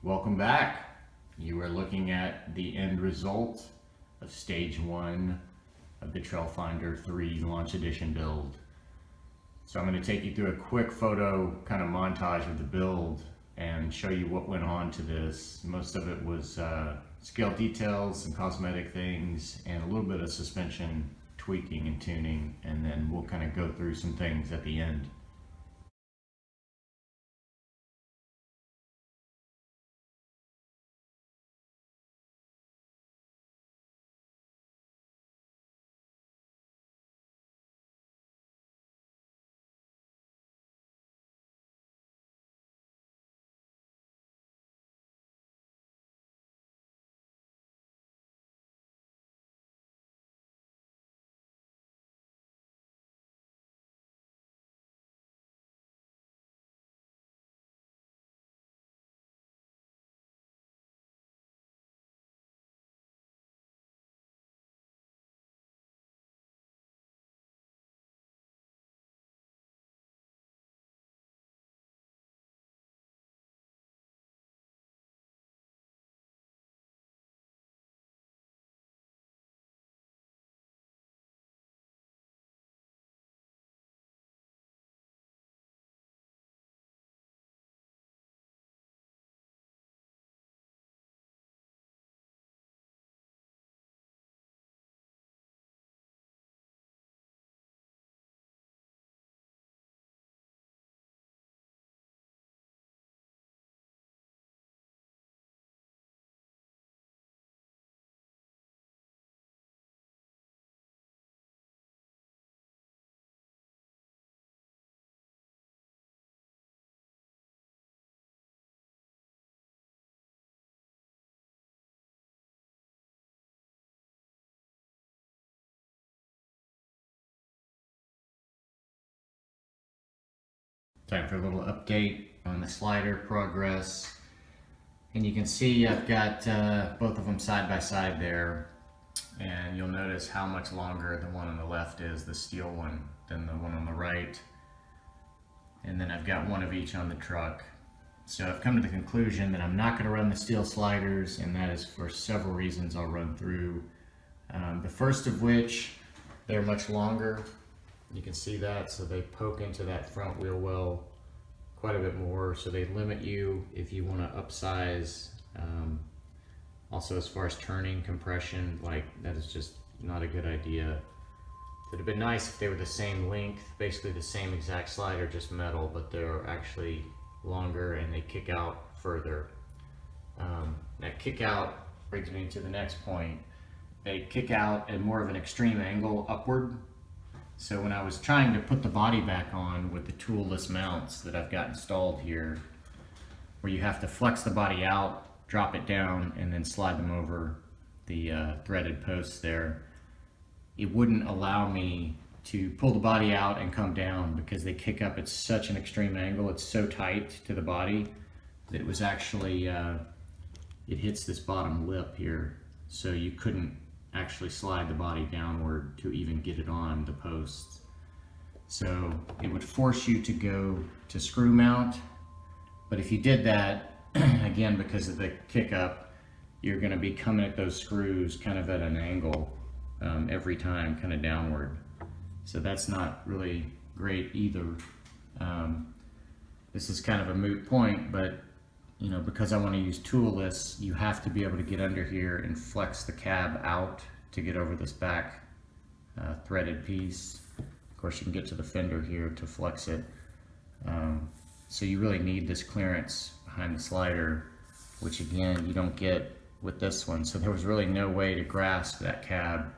Welcome back. You are looking at the end result of stage 1 of the Trailfinder 3 Launch Edition build. So I'm going to take you through a quick photo kind of montage of the build and show you what went on to this. Most of it was scale details, some cosmetic things, and a little bit of suspension tweaking and tuning, and then we'll kind of go through some things at the end. Time for a little update on the slider progress. And you can see I've got both of them side by side there. And you'll notice how much longer the one on the left is, the steel one, than the one on the right. And then I've got one of each on the truck. So I've come to the conclusion that I'm not going to run the steel sliders, and that is for several reasons I'll run through. The first of which, they're much longer. You can see that, so they poke into that front wheel well quite a bit more, so they limit you if you want to upsize. Also, as far as turning, compression, like, that is just not a good idea. It would have been nice if they were the same length, basically the same exact slider, just metal, but they're actually longer and they kick out further. That kick out brings me to the next point. They kick out at more of an extreme angle upward. So when I was trying to put the body back on with the toolless mounts that I've got installed here, where you have to flex the body out, drop it down, and then slide them over the threaded posts there, it wouldn't allow me to pull the body out and come down because they kick up at such an extreme angle. It's so tight to the body that it was actually, it hits this bottom lip here, so you couldn't actually slide the body downward to even get it on the posts. So it would force you to go to screw mount, but if you did that, again, because of the kick up, you're going to be coming at those screws kind of at an angle every time, kind of downward. So that's not really great either. This is kind of a moot point, but you know, because I want to use toolless, you have to be able to get under here and flex the cab out to get over this back threaded piece. Of course, you can get to the fender here to flex it. So you really need this clearance behind the slider, which again, you don't get with this one. So there was really no way to grasp that cab.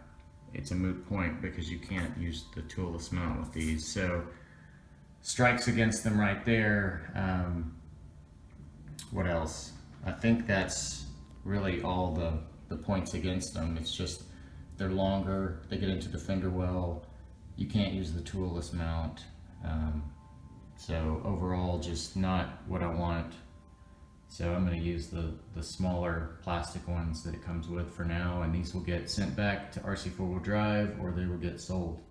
It's a moot point because you can't use the toolless mount with these. So strikes against them right there. What else? I think that's really all the points against them. It's just they're longer, they get into the fender well, you can't use the toolless mount. So overall, just not what I want. So I'm going to use the smaller plastic ones that it comes with for now, and these will get sent back to RC4WD Drive, or they will get sold.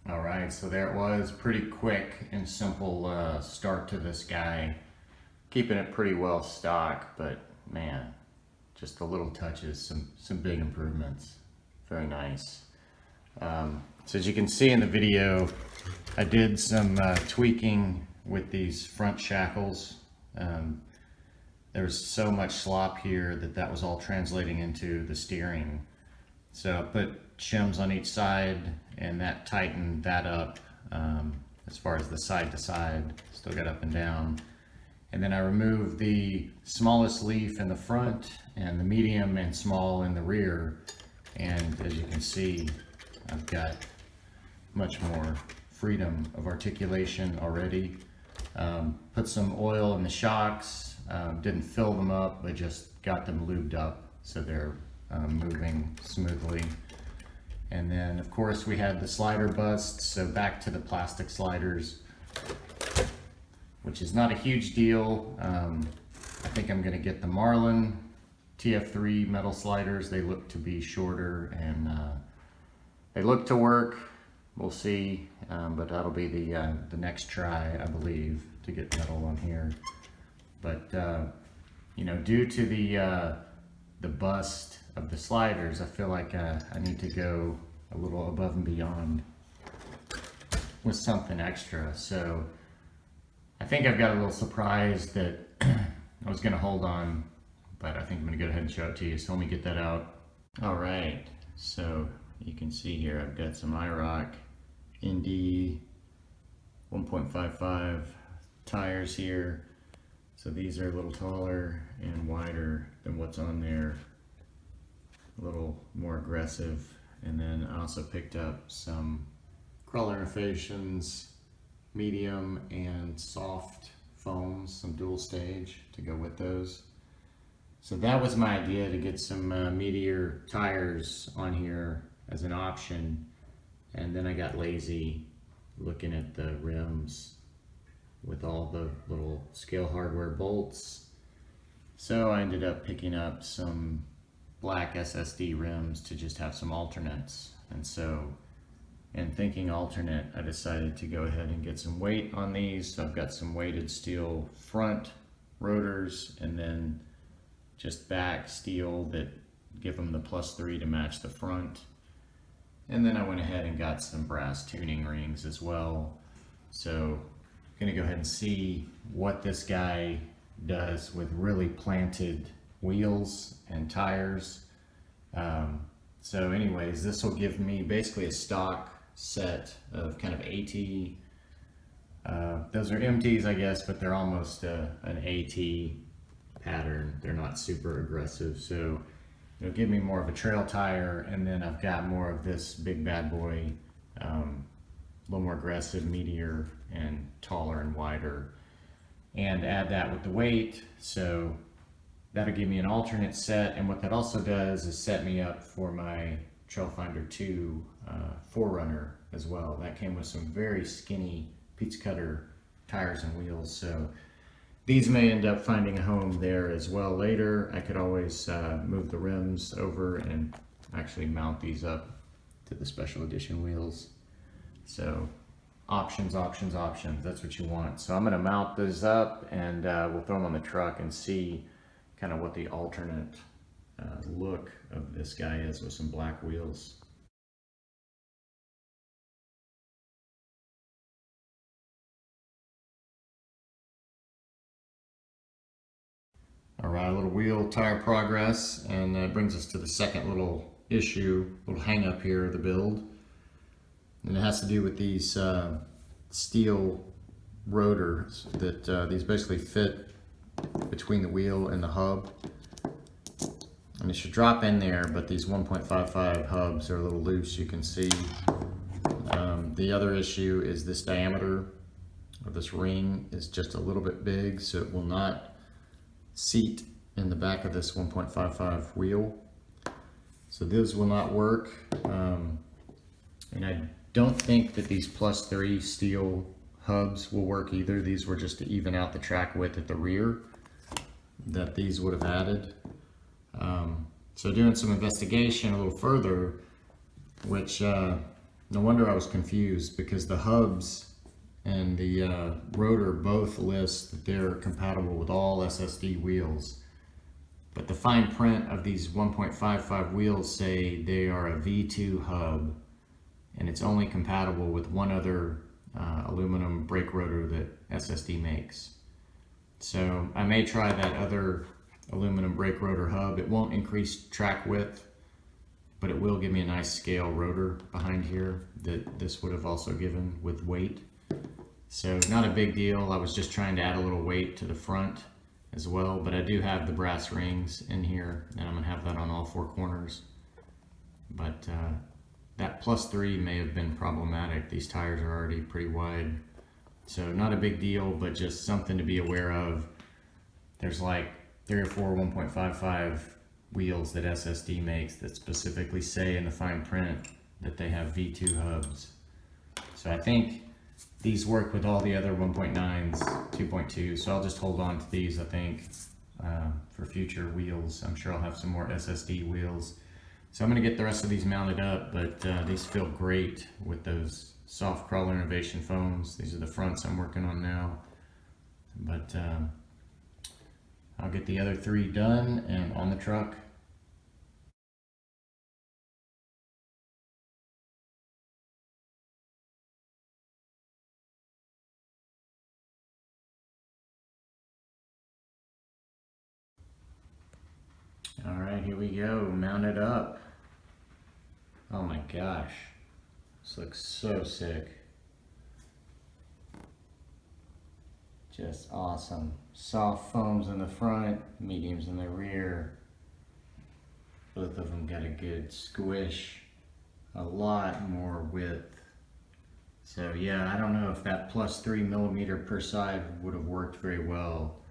All right, so there it was. Pretty quick and simple start to this guy. Keeping it pretty well stocked, but man, just the little touches, some big improvements. Very nice. So as you can see in the video, I did some tweaking with these front shackles. There was so much slop here that was all translating into the steering. So I put shims on each side, and that tightened that up as far as the side to side. Still got up and down. And then I removed the smallest leaf in the front and the medium and small in the rear. And as you can see, I've got much more freedom of articulation already. Put some oil in the shocks, didn't fill them up, but just got them lubed up so they're moving smoothly. And then of course we had the slider bust, so back to the plastic sliders, which is not a huge deal. I think I'm gonna get the Marlin TF3 metal sliders. They look to be shorter and they look to work. We'll see, but that'll be the next try, I believe, to get metal on here. But you know, due to the bust of the sliders, I feel like I need to go a little above and beyond with something extra. So I think I've got a little surprise that I was gonna hold on, but I think I'm gonna go ahead and show it to you. So let me get that out. All right, so you can see here I've got some IROC Indy 1.55 tires here. So these are a little taller and wider than what's on there, a little more aggressive. And then I also picked up some crawler innovations, medium and soft foams, some dual stage to go with those. So that was my idea, to get some Meteor tires on here as an option. And then I got lazy looking at the rims with all the little scale hardware bolts. So I ended up picking up some black SSD rims to just have some alternates. And so in thinking alternate, I decided to go ahead and get some weight on these. So I've got some weighted steel front rotors and then just back steel that give them the +3 to match the front. And then I went ahead and got some brass tuning rings as well. So I'm gonna go ahead and see what this guy does with really planted wheels and tires. So anyways, this will give me basically a stock set of kind of AT. Those are MTs, I guess, but they're almost an AT pattern. They're not super aggressive. So it'll give me more of a trail tire, and then I've got more of this big bad boy, a little more aggressive Meteor and taller and wider, and add that with the weight. So that'll give me an alternate set, and what that also does is set me up for my Trailfinder 2 Forerunner as well. That came with some very skinny pizza cutter tires and wheels, so these may end up finding a home there as well later. I could always move the rims over and actually mount these up to the special edition wheels. So options, options, options, that's what you want. So I'm gonna mount those up and we'll throw them on the truck and see kind of what the alternate look of this guy is with some black wheels. All right, a little wheel tire progress, and that brings us to the second little issue, little hang up here of the build. And it has to do with these steel rotors that these basically fit between the wheel and the hub. And it should drop in there, but these 1.55 hubs are a little loose, you can see. The other issue is this diameter of this ring is just a little bit big, so it will not seat in the back of this 1.55 wheel. So those will not work. And I don't think that these +3 steel hubs will work either. These were just to even out the track width at the rear that these would have added. So doing some investigation a little further, which No wonder I was confused, because the hubs and the rotor both list that they're compatible with all SSD wheels. But the fine print of these 1.55 wheels say they are a V2 hub, and it's only compatible with one other aluminum brake rotor that SSD makes. So I may try that other aluminum brake rotor hub. It won't increase track width, but it will give me a nice scale rotor behind here that this would have also given with weight. So not a big deal. I was just trying to add a little weight to the front as well, but I do have the brass rings in here, and I'm gonna have that on all four corners. But that +3 may have been problematic. These tires are already pretty wide. So not a big deal, but just something to be aware of. There's like 3 or 4 1.55 wheels that SSD makes that specifically say in the fine print that they have V2 hubs. So I think these work with all the other 1.9s, 2.2, so I'll just hold on to these, I think, for future wheels. I'm sure I'll have some more SSD wheels. So I'm going to get the rest of these mounted up, but these feel great with those soft crawler innovation foams. These are the fronts I'm working on now. But I'll get the other 3 done and on the truck. All right, here we go, mounted up. Oh my gosh, this looks so sick. Just awesome. Soft foams in the front, mediums in the rear. Both of them got a good squish, a lot more width. So yeah, I don't know if that +3 millimeter per side would have worked very well,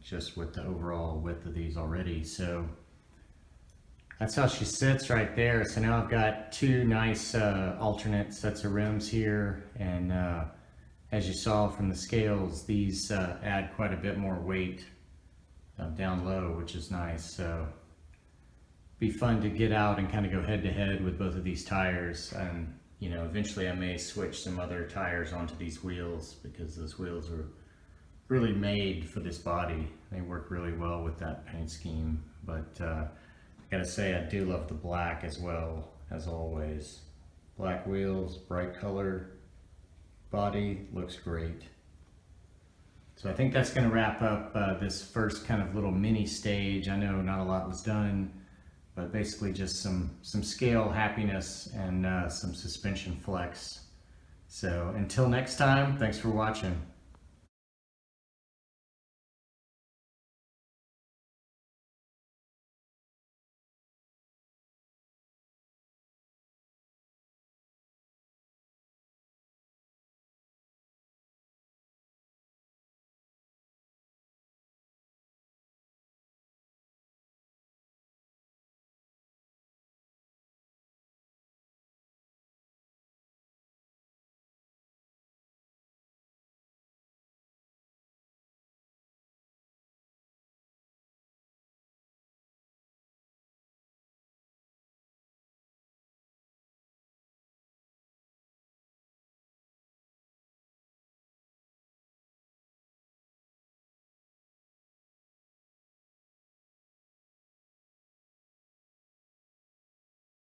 just with the overall width of these already. So that's how she sits right there. So now I've got 2 nice alternate sets of rims here, and as you saw from the scales, these add quite a bit more weight down low, which is nice. So be fun to get out and kind of go head to head with both of these tires. And you know, eventually I may switch some other tires onto these wheels, because those wheels are really made for this body. They work really well with that paint scheme. But I gotta say, I do love the black as well, as always. Black wheels, bright color, body, looks great. So I think that's gonna wrap up this first kind of little mini stage. I know not a lot was done, but basically just some scale happiness and some suspension flex. So until next time, thanks for watching.